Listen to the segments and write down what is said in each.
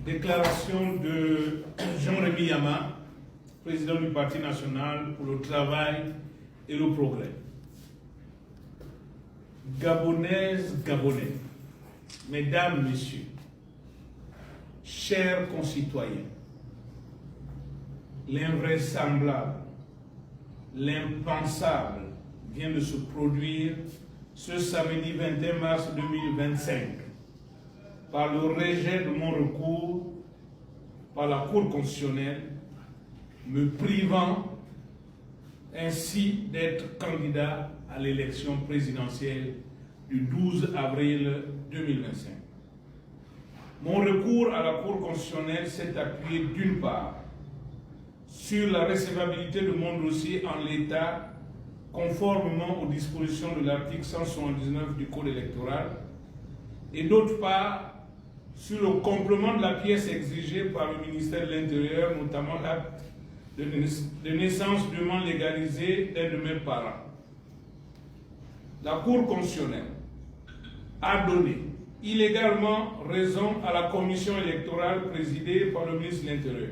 Déclaration de Jean-Rémy Yama, président du Parti national pour le travail et le progrès. Gabonaises, Gabonais, mesdames, messieurs, chers concitoyens, l'invraisemblable, l'impensable vient de se produire ce samedi 21 mars 2025 par le rejet de mon recours par la Cour constitutionnelle, me privant ainsi d'être candidat à l'élection présidentielle du 12 avril 2025. Mon recours à la Cour constitutionnelle s'est appuyé d'une part sur la recevabilité de mon dossier en l'état, conformément aux dispositions de l'article 179 du Code électoral, et d'autre part sur le complément de la pièce exigée par le ministère de l'Intérieur, notamment l'acte de naissance dûment légalisé d'un de mes parents. La Cour constitutionnelle a donné illégalement raison à la commission électorale présidée par le ministre de l'Intérieur,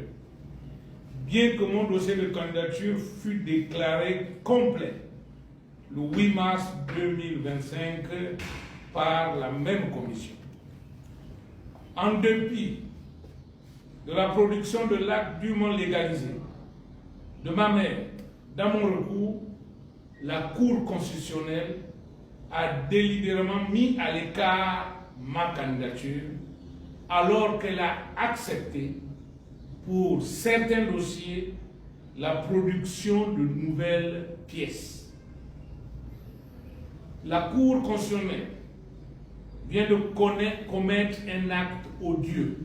bien que mon dossier de candidature fût déclaré complet le 8 mars 2025 par la même commission. En dépit de la production de l'acte dûment légalisé de ma mère dans mon recours, la Cour constitutionnelle a délibérément mis à l'écart ma candidature alors qu'elle a accepté pour certains dossiers la production de nouvelles pièces. La Cour constitutionnelle vient de commettre un acte odieux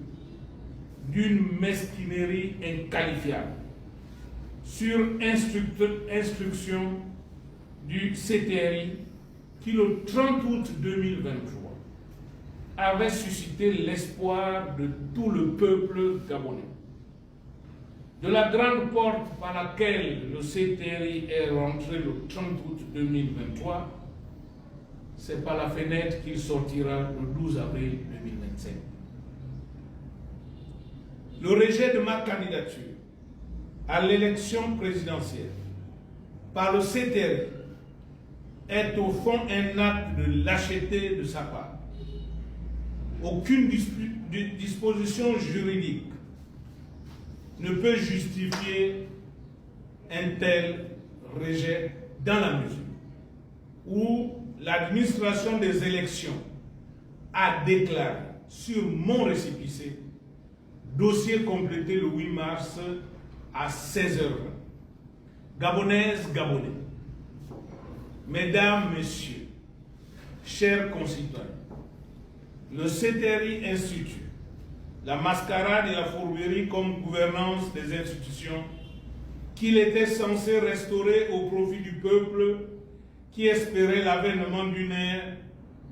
d'une mesquinerie inqualifiable sur instruction du CTRI qui, le 30 août 2023, avait suscité l'espoir de tout le peuple gabonais. De la grande porte par laquelle le CTRI est rentré le 30 août 2023, c'est par la fenêtre qu'il sortira le 12 avril 2025. Le rejet de ma candidature à l'élection présidentielle par le CTRI est au fond un acte de lâcheté de sa part. Aucune disposition juridique ne peut justifier un tel rejet dans la mesure où l'administration des élections a déclaré sur mon récépissé, dossier complété le 8 mars à 16h20. Gabonaises, Gabonais, mesdames, messieurs, chers concitoyens, le CTRI institue la mascarade et la fourberie comme gouvernance des institutions qu'il était censé restaurer au profit du peuple qui espérait l'avènement d'une ère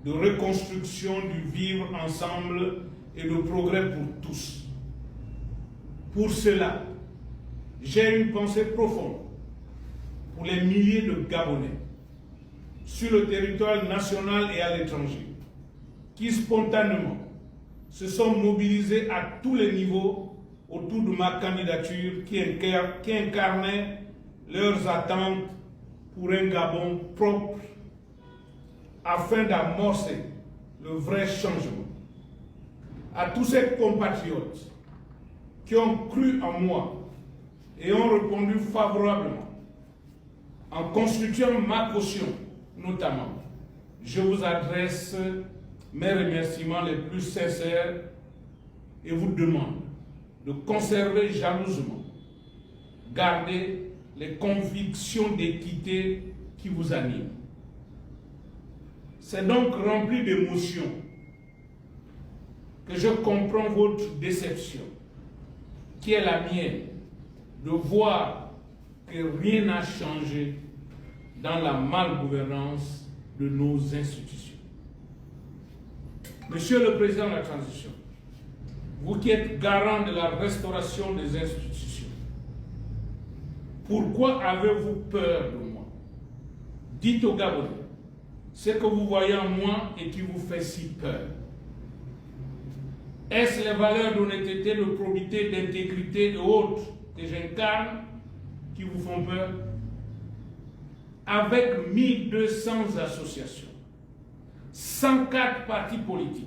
de reconstruction du vivre ensemble et de progrès pour tous. Pour cela, j'ai une pensée profonde pour les milliers de Gabonais sur le territoire national et à l'étranger qui spontanément se sont mobilisés à tous les niveaux autour de ma candidature qui incarnait leurs attentes pour un Gabon propre afin d'amorcer le vrai changement. À tous ces compatriotes qui ont cru en moi et ont répondu favorablement en constituant ma caution notamment, je vous adresse mes remerciements les plus sincères et vous demande de conserver jalousement, garder les convictions d'équité qui vous animent. C'est donc rempli d'émotion que je comprends votre déception, qui est la mienne, de voir que rien n'a changé dans la malgouvernance de nos institutions. Monsieur le Président de la Transition, vous qui êtes garant de la restauration des institutions, pourquoi avez-vous peur de moi? Dites aux Gabonais ce que vous voyez en moi et qui vous fait si peur. Est-ce les valeurs d'honnêteté, de probité, d'intégrité et autres que j'incarne qui vous font peur? Avec 1200 associations, 104 partis politiques,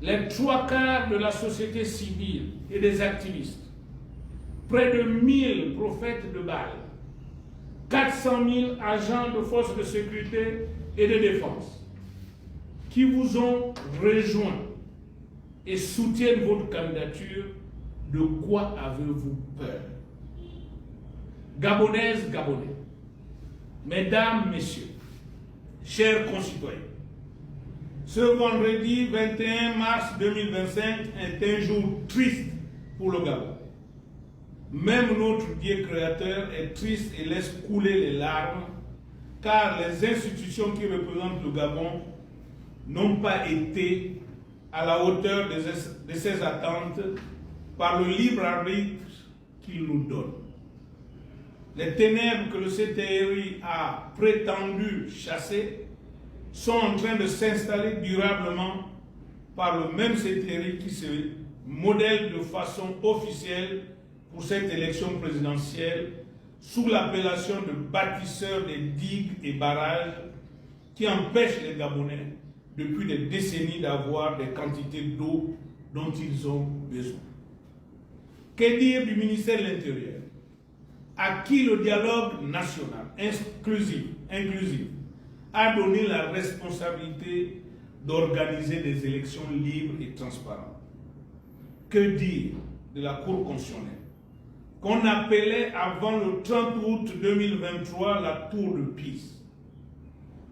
les 3/4 de la société civile et des activistes, près de 1000 prophètes de Baal, 400 000 agents de forces de sécurité et de défense qui vous ont rejoints et soutiennent votre candidature, de quoi avez-vous peur? Gabonaises, Gabonais, mesdames, messieurs, chers concitoyens, ce vendredi 21 mars 2025 est un jour triste pour le Gabon. Même notre Dieu créateur est triste et laisse couler les larmes, car les institutions qui représentent le Gabon n'ont pas été à la hauteur de ses attentes par le libre arbitre qu'il nous donne. Les ténèbres que le CTRI a prétendu chasser sont en train de s'installer durablement par le même CTRI qui se modèle de façon officielle pour cette élection présidentielle sous l'appellation de bâtisseur des digues et barrages qui empêchent les Gabonais depuis des décennies d'avoir des quantités d'eau dont ils ont besoin. Que dire du ministère de l'Intérieur, à qui le dialogue national inclusif a donné la responsabilité d'organiser des élections libres et transparentes? Que dire de la Cour constitutionnelle, qu'on appelait avant le 30 août 2023 la Tour de Pise?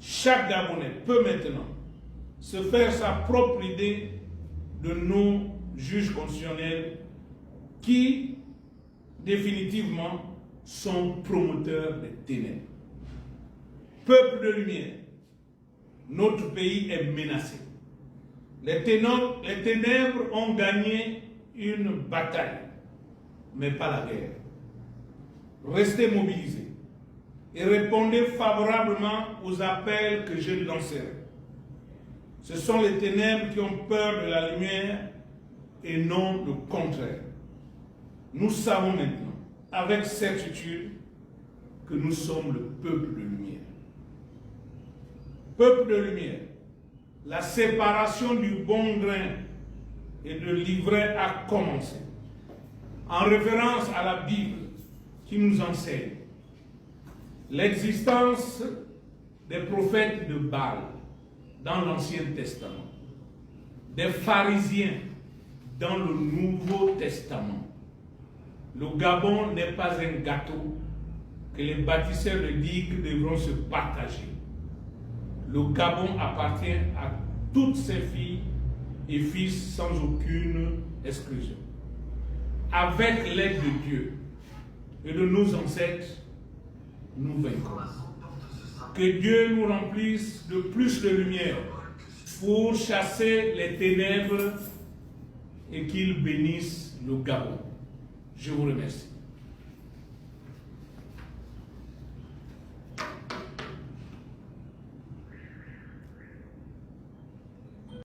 Chaque Gabonais peut maintenant se faire sa propre idée de nos juges constitutionnels qui, définitivement, sont promoteurs des ténèbres. Peuple de lumière, notre pays est menacé. Les ténèbres ont gagné une bataille, mais pas la guerre. Restez mobilisés et répondez favorablement aux appels que je lancerai. Ce sont les ténèbres qui ont peur de la lumière et non le contraire. Nous savons maintenant, avec certitude, que nous sommes le peuple de lumière. Peuple de lumière, la séparation du bon grain et de l'ivraie a commencé. En référence à la Bible qui nous enseigne l'existence des prophètes de Baal dans l'Ancien Testament, des pharisiens dans le Nouveau Testament. Le Gabon n'est pas un gâteau que les bâtisseurs de digues devront se partager. Le Gabon appartient à toutes ses filles et fils sans aucune exclusion. Avec l'aide de Dieu et de nos ancêtres, nous vaincrons. Que Dieu nous remplisse de plus de lumière pour chasser les ténèbres et qu'il bénisse le Gabon. Je vous remercie.